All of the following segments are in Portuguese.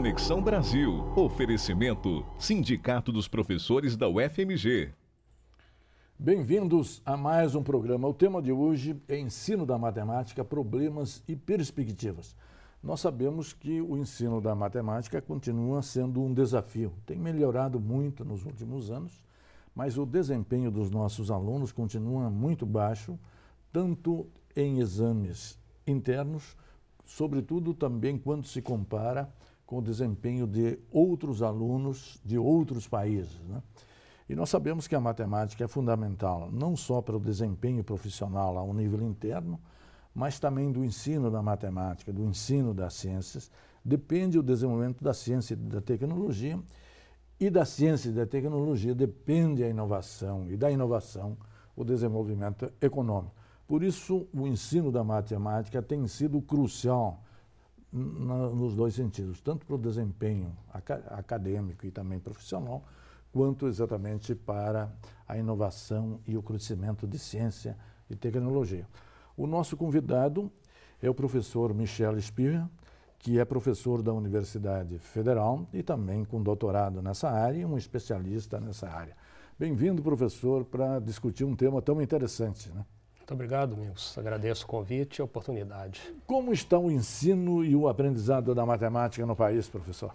Conexão Brasil. Oferecimento Sindicato dos Professores da UFMG. Bem-vindos a mais um programa. O tema de hoje é ensino da matemática, problemas e perspectivas. Nós sabemos que o ensino da matemática continua sendo um desafio. Tem melhorado muito nos últimos anos, mas o desempenho dos nossos alunos continua muito baixo, tanto em exames internos, sobretudo também quando se compara com o desempenho de outros alunos de outros países, né? E nós sabemos que a matemática é fundamental, não só para o desempenho profissional a um nível interno, mas também do ensino da matemática, do ensino das ciências. Depende o desenvolvimento da ciência e da tecnologia, e da ciência e da tecnologia depende a inovação, e da inovação o desenvolvimento econômico. Por isso, o ensino da matemática tem sido crucial nos dois sentidos, tanto para o desempenho acadêmico e também profissional, quanto exatamente para a inovação e o crescimento de ciência e tecnologia. O nosso convidado é o professor Michel Spierer, que é professor da Universidade Federal e também com doutorado nessa área e um especialista nessa área. Bem-vindo, professor, para discutir um tema tão interessante, né? Muito obrigado, Domingos. Agradeço o convite e a oportunidade. Como está o ensino e o aprendizado da matemática no país, professor?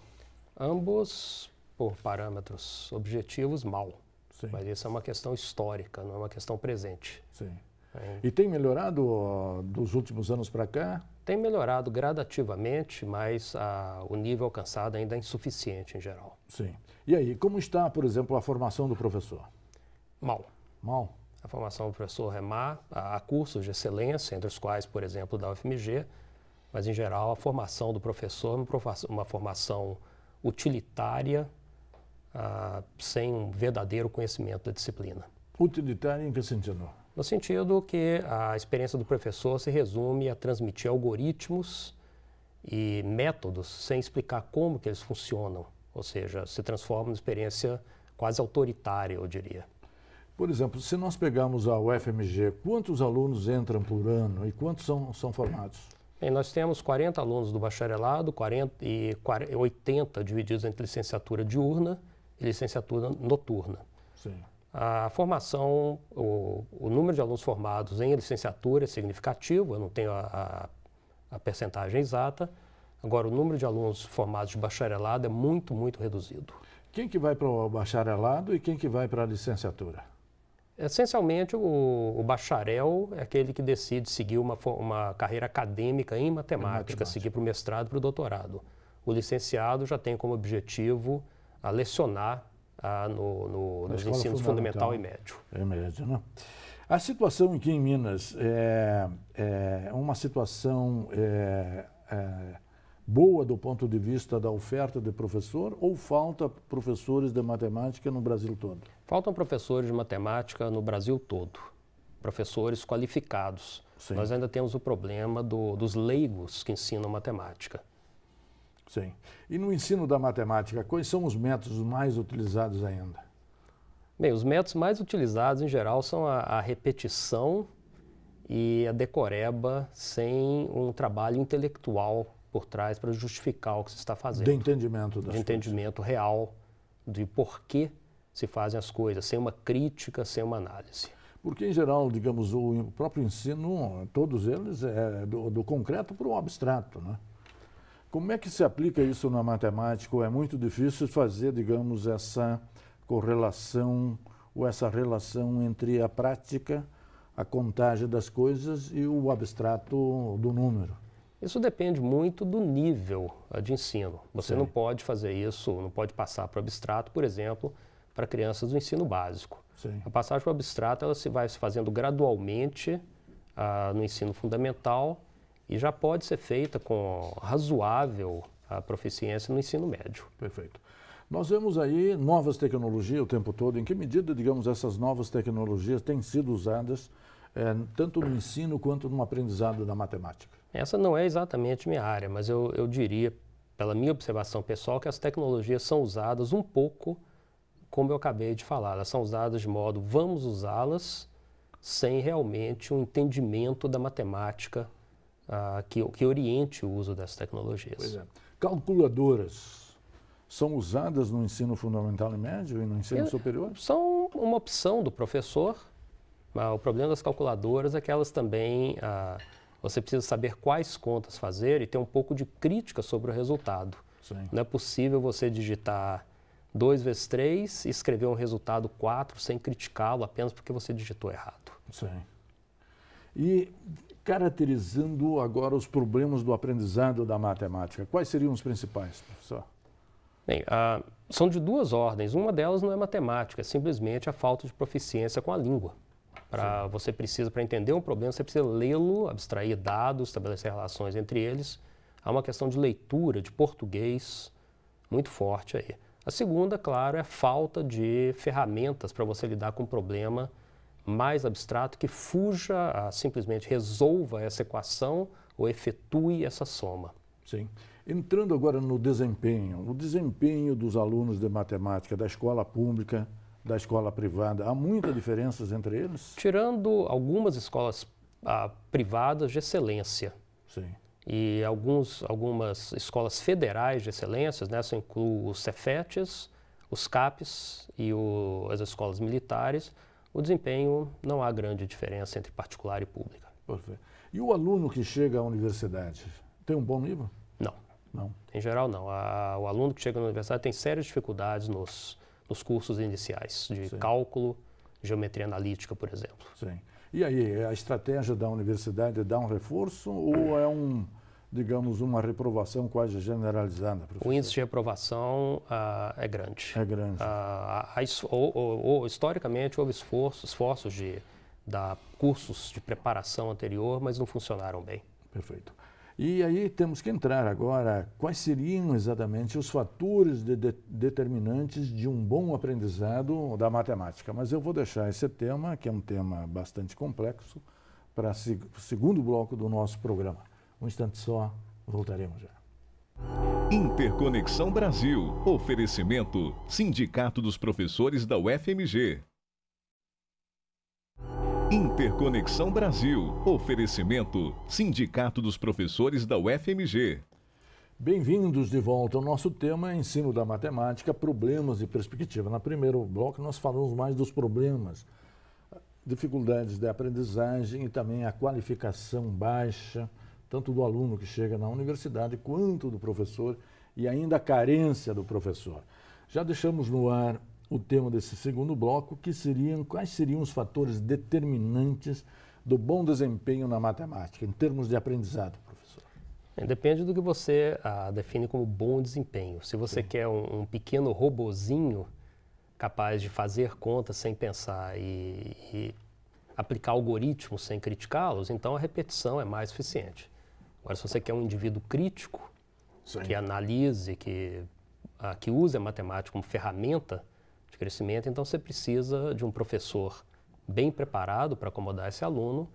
Ambos, por parâmetros objetivos, mal. Sim. Mas isso é uma questão histórica, não é uma questão presente. Sim. E tem melhorado dos últimos anos para cá? Tem melhorado gradativamente, mas o nível alcançado ainda é insuficiente em geral. Sim. E aí, como está, por exemplo, a formação do professor? Mal. Mal? A formação do professor é má, há cursos de excelência, entre os quais, por exemplo, da UFMG, mas, em geral, a formação do professor é uma formação utilitária, sem um verdadeiro conhecimento da disciplina. Utilitária em que sentido? No sentido que a experiência do professor se resume a transmitir algoritmos e métodos sem explicar como que eles funcionam, ou seja, se transforma numa experiência quase autoritária, eu diria. Por exemplo, se nós pegarmos a UFMG, quantos alunos entram por ano e quantos são formados? Bem, nós temos 40 alunos do bacharelado, 80 divididos entre licenciatura diurna e licenciatura noturna. Sim. A formação, o número de alunos formados em licenciatura é significativo, eu não tenho a percentagem exata. Agora, o número de alunos formados de bacharelado é muito, muito reduzido. Quem que vai para o bacharelado e quem que vai para a licenciatura? Essencialmente, o bacharel é aquele que decide seguir uma carreira acadêmica em matemática, seguir para o mestrado e para o doutorado. O licenciado já tem como objetivo lecionar nos ensinos fundamental e médio. É médio, né? A situação aqui em Minas é uma situação boa do ponto de vista da oferta de professor ou falta professores de matemática no Brasil todo? Faltam professores de matemática no Brasil todo, professores qualificados. Sim. Nós ainda temos o problema dos leigos que ensinam matemática. Sim. E no ensino da matemática, quais são os métodos mais utilizados ainda? Bem, os métodos mais utilizados, em geral, são a repetição e a decoreba sem um trabalho intelectual por trás para justificar o que se está fazendo. De entendimento das coisas. De entendimento real, de por que se fazem as coisas, sem uma crítica, sem uma análise. Porque, em geral, digamos, o próprio ensino, todos eles, é do concreto para o abstrato, né? Como é que se aplica isso na matemática? Ou é muito difícil fazer, digamos, essa correlação ou essa relação entre a prática, a contagem das coisas e o abstrato do número? Isso depende muito do nível de ensino. Você Sim. não pode fazer isso, não pode passar para o abstrato, por exemplo, para crianças do ensino básico. Sim. A passagem para o abstrato ela vai se fazendo gradualmente no ensino fundamental e já pode ser feita com razoável proficiência no ensino médio. Perfeito. Nós vemos aí novas tecnologias o tempo todo. Em que medida, digamos, essas novas tecnologias têm sido usadas tanto no ensino quanto no aprendizado da matemática? Essa não é exatamente minha área, mas eu diria, pela minha observação pessoal, que as tecnologias são usadas um pouco como eu acabei de falar. Elas são usadas de modo, vamos usá-las sem realmente um entendimento da matemática que oriente o uso dessas tecnologias. Pois é. Calculadoras são usadas no ensino fundamental e médio e no ensino superior? São uma opção do professor, mas o problema das calculadoras é que elas também, você precisa saber quais contas fazer e ter um pouco de crítica sobre o resultado. Sim. Não é possível você digitar 2 vezes 3 e escrever um resultado 4 sem criticá-lo apenas porque você digitou errado. Sim. E caracterizando agora os problemas do aprendizado da matemática, quais seriam os principais, professor? Bem, são de 2 ordens. Uma delas não é matemática, é simplesmente a falta de proficiência com a língua. Para entender um problema, você precisa lê-lo, abstrair dados, estabelecer relações entre eles. Há uma questão de leitura, de português, muito forte aí. A segunda, claro, é a falta de ferramentas para você lidar com um problema mais abstrato que fuja, simplesmente resolva essa equação ou efetue essa soma. Sim. Entrando agora no desempenho, o desempenho dos alunos de matemática da escola pública, da escola privada, há muitas diferenças entre eles? Tirando algumas escolas privadas de excelência. Sim. E algumas escolas federais de excelência, nessa inclui os Cefetes, os CAPES e as escolas militares, o desempenho não há grande diferença entre particular e pública. Perfeito. E o aluno que chega à universidade, tem um bom nível? Não. Não. Em geral, não. O aluno que chega na universidade tem sérias dificuldades nos cursos iniciais, de Sim. cálculo, geometria analítica, por exemplo. Sim. E aí, a estratégia da universidade é dar um reforço ou é digamos, uma reprovação quase generalizada, professor? O índice de reprovação é grande. É grande. Historicamente, houve esforços de dar cursos de preparação anterior, mas não funcionaram bem. Perfeito. E aí temos que entrar agora, quais seriam exatamente os fatores determinantes de um bom aprendizado da matemática? Mas eu vou deixar esse tema, que é um tema bastante complexo, para o segundo bloco do nosso programa. Um instante só, voltaremos já. Interconexão Brasil. Oferecimento: Sindicato dos Professores da UFMG. Interconexão Brasil. Oferecimento: Sindicato dos Professores da UFMG. Bem-vindos de volta ao nosso tema Ensino da Matemática, Problemas e Perspectiva. No primeiro bloco nós falamos mais dos problemas, dificuldades de aprendizagem e também a qualificação baixa, tanto do aluno que chega na universidade quanto do professor e ainda a carência do professor. Já deixamos no ar o tema desse segundo bloco, quais seriam os fatores determinantes do bom desempenho na matemática, em termos de aprendizado, professor? Depende do que você define como bom desempenho. Se você quer um pequeno robozinho capaz de fazer contas sem pensar e aplicar algoritmos sem criticá-los, então a repetição é mais eficiente. Agora, se você quer um indivíduo crítico, Sim. que analise, que use a matemática como ferramenta de crescimento, então você precisa de um professor bem preparado para acomodar esse aluno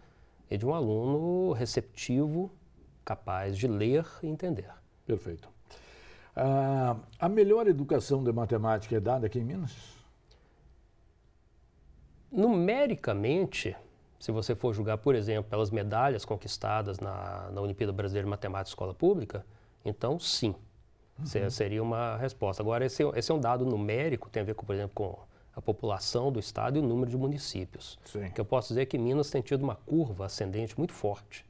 e de um aluno receptivo, capaz de ler e entender. Perfeito. A melhor educação de matemática é dada aqui em Minas? Numericamente, se você for julgar, por exemplo, pelas medalhas conquistadas na Olimpíada Brasileira de Matemática Escola Pública, então sim, seria uma resposta. Agora, esse é um dado numérico, tem a ver, por exemplo, com a população do estado e o número de municípios. Sim. O que eu posso dizer é que Minas tem tido uma curva ascendente muito forte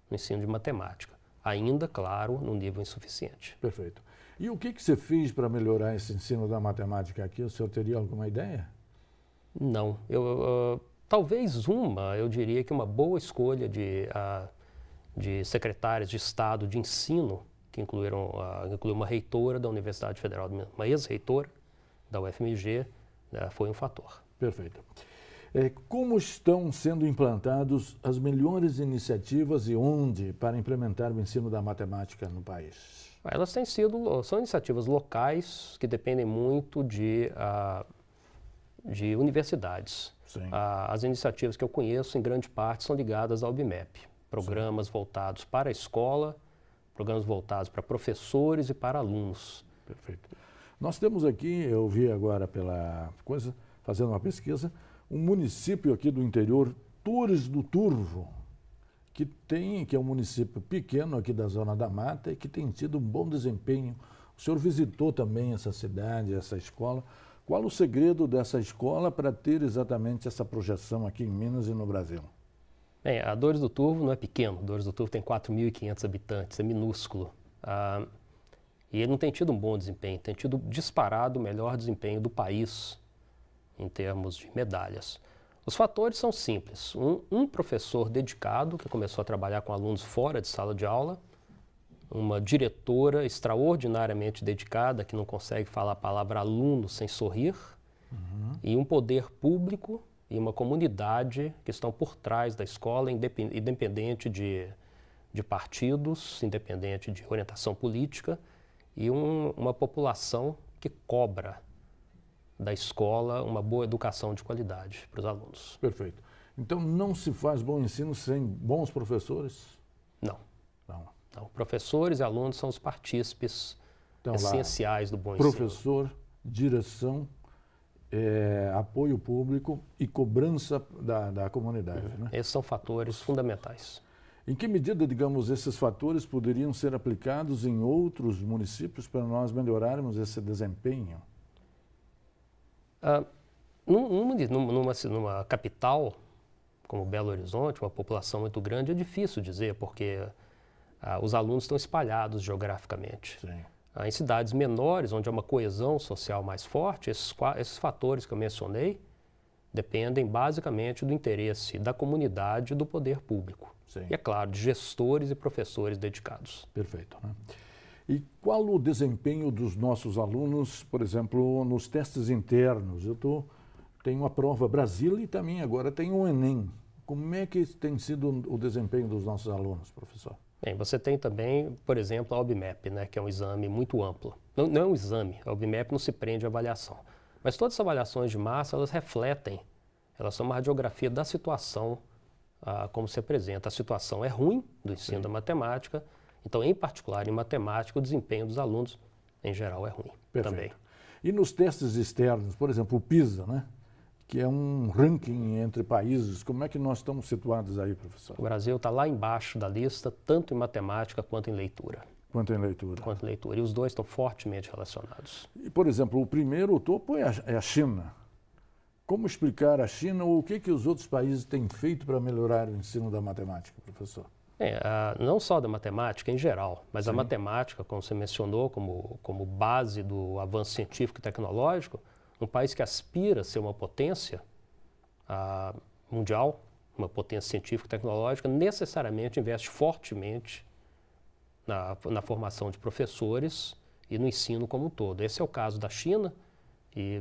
no ensino de matemática. Ainda, claro, num nível insuficiente. Perfeito. E o que você fez para melhorar esse ensino da matemática aqui? O senhor teria alguma ideia? Não. Talvez eu diria que uma boa escolha de secretárias de Estado de ensino, que incluiu uma reitora da Universidade Federal de Minas, uma ex-reitora da UFMG, foi um fator. Perfeito. Como estão sendo implantadas as melhores iniciativas e onde para implementar o ensino da matemática no país? Elas são iniciativas locais que dependem muito de universidades. As iniciativas que eu conheço, em grande parte, são ligadas ao BIMEP. Programas voltados para a escola, programas voltados para professores e para alunos. Perfeito. Nós temos aqui, eu vi agora fazendo uma pesquisa, um município aqui do interior, Torres do Turvo. que é um município pequeno aqui da Zona da Mata e que tem tido um bom desempenho. O senhor visitou também essa cidade, essa escola. Qual o segredo dessa escola para ter exatamente essa projeção aqui em Minas e no Brasil? Bem, a Dores do Turvo não é pequeno. Dores do Turvo tem 4.500 habitantes, é minúsculo. E ele não tem tido um bom desempenho, tem tido disparado o melhor desempenho do país em termos de medalhas. Os fatores são simples. Um professor dedicado, que começou a trabalhar com alunos fora de sala de aula, uma diretora extraordinariamente dedicada, que não consegue falar a palavra aluno sem sorrir, e um poder público e uma comunidade que estão por trás da escola, independente de partidos, independente de orientação política, e uma população que cobra da escola uma boa educação de qualidade para os alunos. Perfeito. Então, não se faz bom ensino sem bons professores? Não. Não. Não. Professores e alunos são os partícipes Então, essenciais do bom professor, ensino. direção, apoio público e cobrança da comunidade. Né? Esses são fatores fundamentais. Em que medida, digamos, esses fatores poderiam ser aplicados em outros municípios para nós melhorarmos esse desempenho? Numa capital como Belo Horizonte, uma população muito grande, é difícil dizer, porque os alunos estão espalhados geograficamente. Sim. Em cidades menores, onde há uma coesão social mais forte, esses fatores que eu mencionei dependem basicamente do interesse da comunidade e do poder público. Sim. E, é claro, de gestores e professores dedicados. Perfeito. Né? E qual o desempenho dos nossos alunos, por exemplo, nos testes internos? Tenho uma prova Brasília e também agora tem o Enem. Como é que tem sido o desempenho dos nossos alunos, professor? Bem, você tem também, por exemplo, a OBMEP, né, que é um exame muito amplo. Não é um exame, a OBMEP não se prende à avaliação. Mas todas as avaliações de massa, elas refletem, elas são uma radiografia da situação como se apresenta. A situação é ruim do ensino da matemática, então, em particular, em matemática, o desempenho dos alunos, em geral, é ruim. Perfeito. Também. E nos testes externos, por exemplo, o PISA, né? Que é um ranking entre países, como é que nós estamos situados aí, professor? O Brasil está lá embaixo da lista, tanto em matemática quanto em leitura. Quanto em leitura. Quanto em leitura. E os dois estão fortemente relacionados. E, por exemplo, o topo é a China. Como explicar a China ou o que os outros países têm feito para melhorar o ensino da matemática, professor? Não só da matemática em geral, mas a matemática, como você mencionou, como base do avanço científico e tecnológico, um país que aspira a ser uma potência mundial, uma potência científica e tecnológica, necessariamente investe fortemente na formação de professores e no ensino como um todo. Esse é o caso da China, e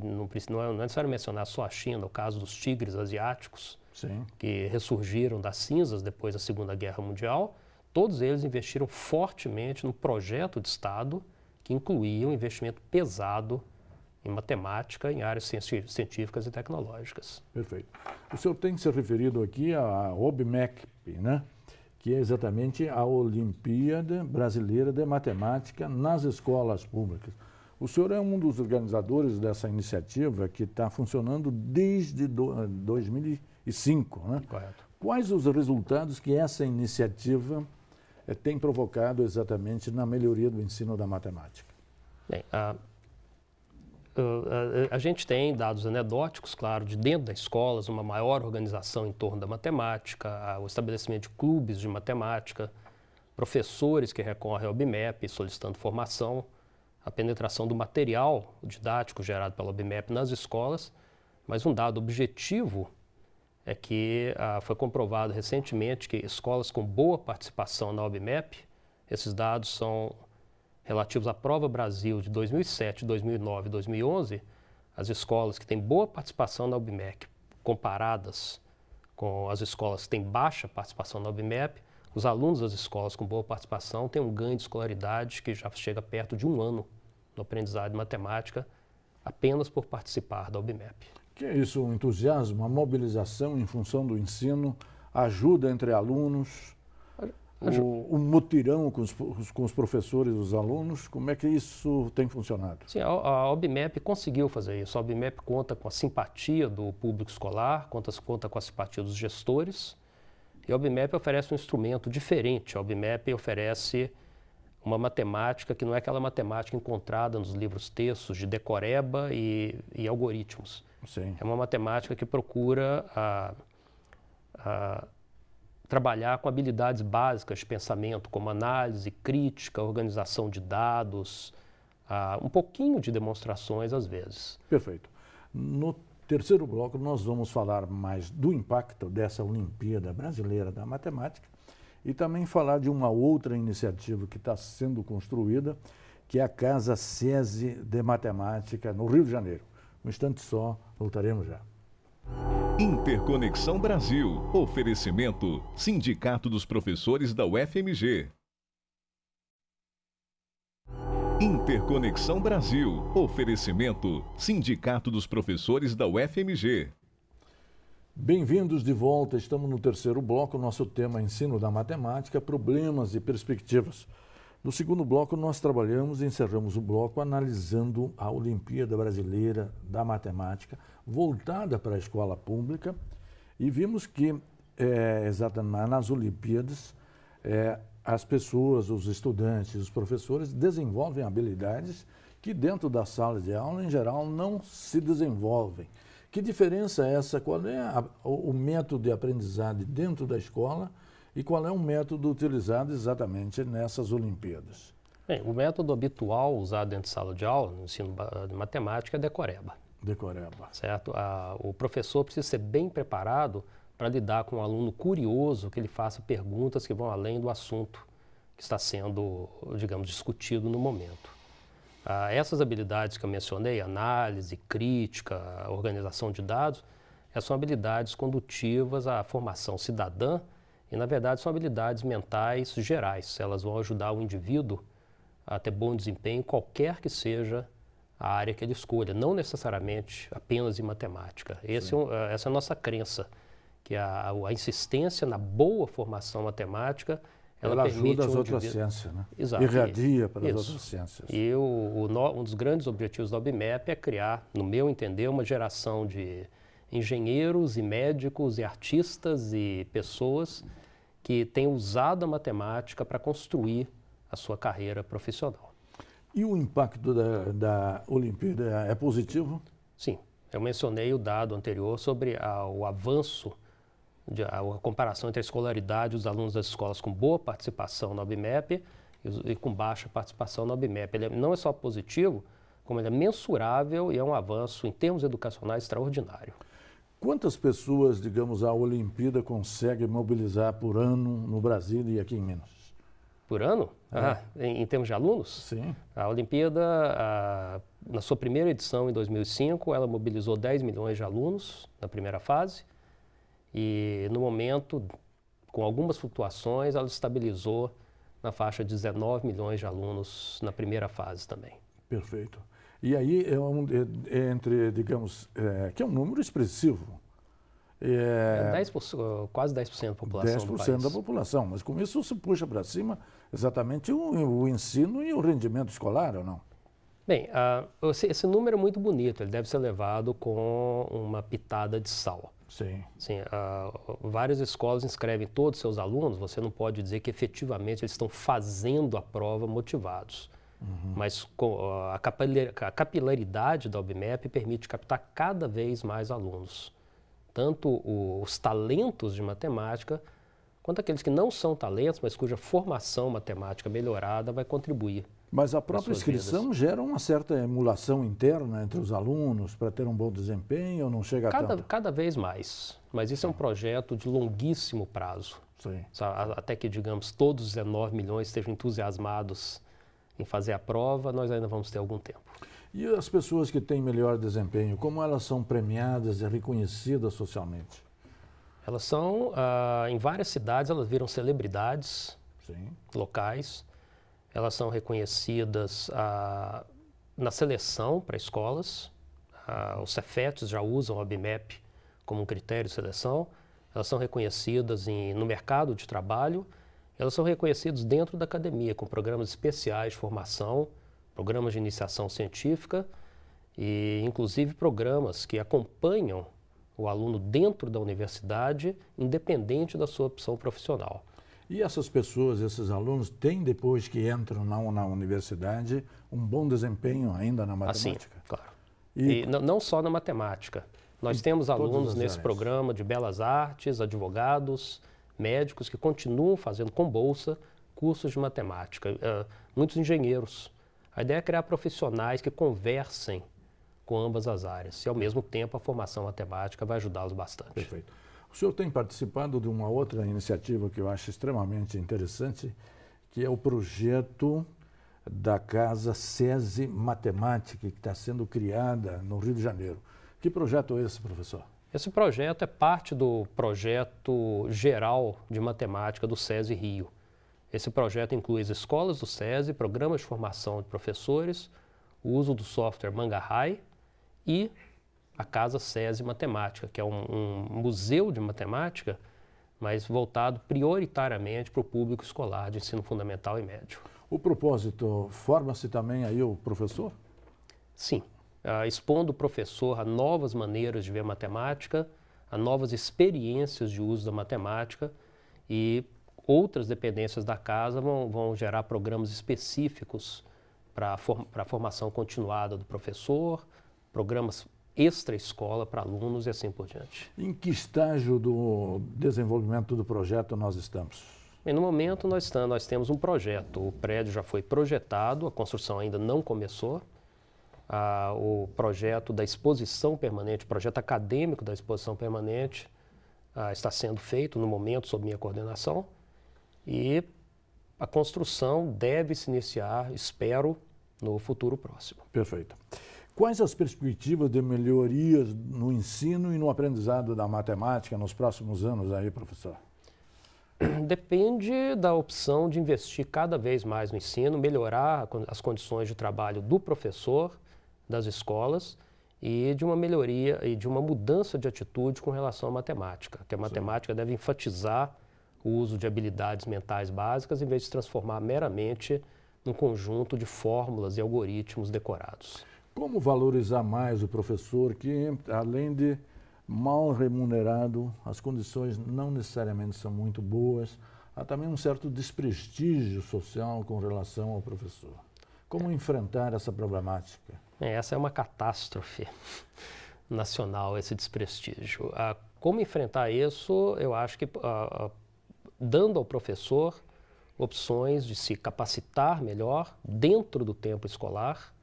não é necessário mencionar só a China, o caso dos tigres asiáticos, Sim. que ressurgiram das cinzas depois da Segunda Guerra Mundial. Todos eles investiram fortemente num projeto de Estado que incluía um investimento pesado em matemática, em áreas científicas e tecnológicas. Perfeito. O senhor tem se referido aqui à OBMEP, né? Que é exatamente a Olimpíada Brasileira de Matemática nas escolas públicas. O senhor é um dos organizadores dessa iniciativa que está funcionando desde 2005, né? Correto. Quais os resultados que essa iniciativa tem provocado exatamente na melhoria do ensino da matemática? Bem, a gente tem dados anedóticos, claro, de dentro das escolas, uma maior organização em torno da matemática, o estabelecimento de clubes de matemática, professores que recorrem ao OBMEP solicitando formação, a penetração do material didático gerado pela OBMEP nas escolas, mas um dado objetivo é que foi comprovado recentemente que escolas com boa participação na OBMEP, esses dados são relativos à Prova Brasil de 2007, 2009 e 2011, as escolas que têm boa participação na OBMEP, comparadas com as escolas que têm baixa participação na OBMEP, os alunos das escolas com boa participação têm um ganho de escolaridade que já chega perto de 1 ano no aprendizado de matemática, apenas por participar da OBMEP. Que é isso, um entusiasmo, a mobilização em função do ensino, ajuda entre alunos, o mutirão com os professores e os alunos, como é que isso tem funcionado? Sim, a OBMEP conseguiu fazer isso. A OBMEP conta com a simpatia do público escolar, conta com a simpatia dos gestores E a OBMEP oferece um instrumento diferente. A OBMEP oferece uma matemática que não é aquela matemática encontrada nos livros textos de decoreba e algoritmos. Sim. É uma matemática que procura trabalhar com habilidades básicas de pensamento, como análise, crítica, organização de dados, um pouquinho de demonstrações às vezes. Perfeito. No terceiro bloco, nós vamos falar mais do impacto dessa Olimpíada Brasileira da Matemática e também falar de uma outra iniciativa que está sendo construída, que é a Casa SESI de Matemática, no Rio de Janeiro. Um instante só, voltaremos já. Interconexão Brasil. Oferecimento: Sindicato dos Professores da UFMG. Interconexão Brasil. Oferecimento: Sindicato dos Professores da UFMG. Bem-vindos de volta. Estamos no terceiro bloco. Nosso tema é ensino da matemática, problemas e perspectivas. No segundo bloco, nós trabalhamos e encerramos o bloco analisando a Olimpíada Brasileira da Matemática, voltada para a escola pública, e vimos que, exatamente nas Olimpíadas, as pessoas, os estudantes, os professores desenvolvem habilidades que dentro da sala de aula, em geral, não se desenvolvem. Que diferença é essa? Qual é o método de aprendizagem dentro da escola e qual é o método utilizado exatamente nessas Olimpíadas? Bem, o método habitual usado dentro de sala de aula, no ensino de matemática, é decoreba. Decoreba. Certo? O professor precisa ser bem preparado para lidar com um aluno curioso, que ele faça perguntas que vão além do assunto que está sendo, digamos, discutido no momento. Essas habilidades que eu mencionei, análise, crítica, organização de dados, essas são habilidades condutivas à formação cidadã e, na verdade, são habilidades mentais gerais. Elas vão ajudar o indivíduo a ter bom desempenho, qualquer que seja a área que ele escolha, não necessariamente apenas em matemática. Essa é a nossa crença, que a insistência na boa formação matemática ela ajuda as outras ciências, né? Exato. Irradia para as outras ciências. E um dos grandes objetivos da OBMEP é criar, no meu entender, uma geração de engenheiros e médicos e artistas e pessoas que têm usado a matemática para construir a sua carreira profissional. E o impacto da Olimpíada é positivo? Sim. Eu mencionei o dado anterior sobre o avanço, a comparação entre a escolaridade dos alunos das escolas com boa participação na OBMEP e com baixa participação na OBMEP. Ele não é só positivo, como ele é mensurável e é um avanço em termos educacionais extraordinário. Quantas pessoas, digamos, a Olimpíada consegue mobilizar por ano no Brasil e aqui em Minas? Por ano? Em termos de alunos? Sim. A Olimpíada, na sua primeira edição, em 2005, ela mobilizou 10 milhões de alunos na primeira fase. E, no momento, com algumas flutuações, ela estabilizou na faixa de 19 milhões de alunos na primeira fase também. Perfeito. E aí que é um número expressivo. 10%, quase 10% da população do país. 10% da população, mas com isso se puxa para cima exatamente o ensino e o rendimento escolar, ou não? Bem, esse número é muito bonito, ele deve ser levado com uma pitada de sal. Sim. Sim, várias escolas inscrevem todos os seus alunos, você não pode dizer que efetivamente eles estão fazendo a prova motivados. Mas a capilaridade da OBMEP permite captar cada vez mais alunos. Tanto os talentos de matemática, quanto aqueles que não são talentos, mas cuja formação matemática melhorada vai contribuir. Mas a própria inscrição gera uma certa emulação interna entre os alunos para ter um bom desempenho ou não chega a tanto? Cada vez mais. Mas isso é um projeto de longuíssimo prazo. Sim. Até que, digamos, todos os 19 milhões estejam entusiasmados em fazer a prova, nós ainda vamos ter algum tempo. E as pessoas que têm melhor desempenho, como elas são premiadas e reconhecidas socialmente? Elas são, em várias cidades, elas viram celebridades locais. Elas são reconhecidas na seleção para escolas. Os Cefetes já usam a OBMEP como um critério de seleção. Elas são reconhecidas no mercado de trabalho. Elas são reconhecidas dentro da academia, com programas especiais de formação, programas de iniciação científica e, inclusive, programas que acompanham o aluno dentro da universidade, independente da sua opção profissional. E essas pessoas, esses alunos, têm, depois que entram na universidade, um bom desempenho ainda na matemática? Sim, claro. E não só na matemática. Nós temos alunos nesse áreas. programa de belas artes, advogados, médicos, que continuam fazendo com bolsa cursos de matemática. Muitos engenheiros. A ideia é criar profissionais que conversem com ambas as áreas. E, ao mesmo tempo, a formação matemática vai ajudá-los bastante. Perfeito. O senhor tem participado de uma outra iniciativa que eu acho extremamente interessante, que é o projeto da Casa SESI Matemática, que está sendo criada no Rio de Janeiro. Que projeto é esse, professor? Esse projeto é parte do projeto geral de matemática do SESI Rio. Esse projeto inclui as escolas do SESI, programas de formação de professores, o uso do software Mangarhai e a Casa SESI Matemática, que é um museu de matemática, mas voltado prioritariamente para o público escolar de ensino fundamental e médio. O propósito, forma-se também aí o professor? Sim, expondo o professor a novas maneiras de ver matemática, a novas experiências de uso da matemática, e outras dependências da casa vão gerar programas específicos para a formação continuada do professor, programas extra-escola para alunos e assim por diante. Em que estágio do desenvolvimento do projeto nós estamos? Bem, no momento nós temos um projeto. O prédio já foi projetado, a construção ainda não começou. O projeto da exposição permanente, o projeto acadêmico da exposição permanente está sendo feito no momento sob minha coordenação. E a construção deve se iniciar, espero, no futuro próximo. Perfeito. Quais as perspectivas de melhorias no ensino e no aprendizado da matemática nos próximos anos aí, professor? Depende da opção de investir cada vez mais no ensino, melhorar as condições de trabalho do professor, das escolas, e de uma melhoria e de uma mudança de atitude com relação à matemática, que a matemática deve enfatizar o uso de habilidades mentais básicas em vez de se transformar meramente num conjunto de fórmulas e algoritmos decorados. Como valorizar mais o professor que, além de mal remunerado, as condições não necessariamente são muito boas, há também um certo desprestígio social com relação ao professor. Como enfrentar essa problemática? Essa é uma catástrofe nacional, esse desprestígio. Como enfrentar isso, eu acho que dando ao professor opções de se capacitar melhor dentro do tempo escolar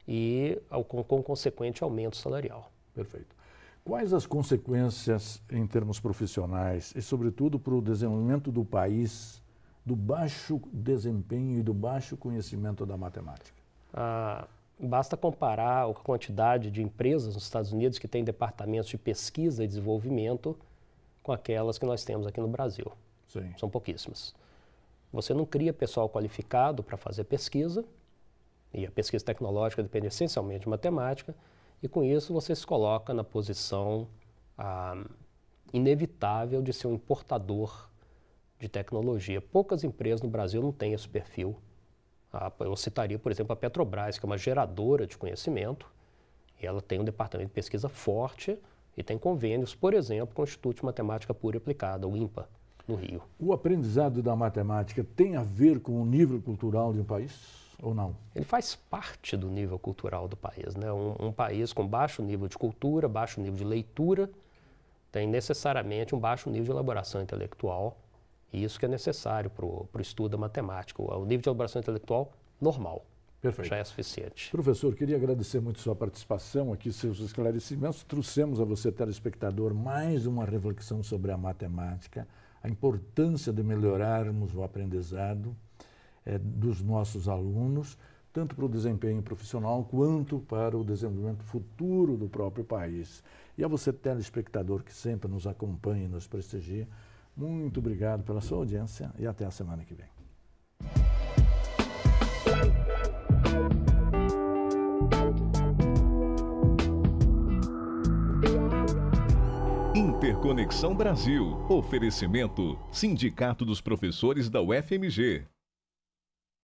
e com consequente aumento salarial. Perfeito. Quais as consequências em termos profissionais e, sobretudo, para o desenvolvimento do país do baixo desempenho e do baixo conhecimento da matemática? Basta comparar a quantidade de empresas nos Estados Unidos que têm departamentos de pesquisa e desenvolvimento com aquelas que nós temos aqui no Brasil. Sim. São pouquíssimas. Você não cria pessoal qualificado para fazer pesquisa, e a pesquisa tecnológica depende essencialmente de matemática, e com isso você se coloca na posição inevitável de ser um importador de tecnologia. Poucas empresas no Brasil não têm esse perfil. Eu citaria, por exemplo, a Petrobras, que é uma geradora de conhecimento, e ela tem um departamento de pesquisa forte e tem convênios, por exemplo, com o Instituto de Matemática Pura e Aplicada, o INPA, no Rio. O aprendizado da matemática tem a ver com o nível cultural de um país ou não? Ele faz parte do nível cultural do país, né? Um país com baixo nível de cultura, baixo nível de leitura, tem necessariamente um baixo nível de elaboração intelectual, e isso que é necessário para o estudo da matemática. O nível de elaboração intelectual normal. Perfeito. Já é suficiente. Professor, queria agradecer muito sua participação aqui, seus esclarecimentos. Trouxemos a você, telespectador, mais uma reflexão sobre a matemática, a importância de melhorarmos o aprendizado dos nossos alunos, tanto para o desempenho profissional quanto para o desenvolvimento futuro do próprio país. E a você, telespectador, que sempre nos acompanha e nos prestigia, muito obrigado pela sua audiência e até a semana que vem. Interconexão Brasil. Oferecimento: Sindicato dos Professores da UFMG.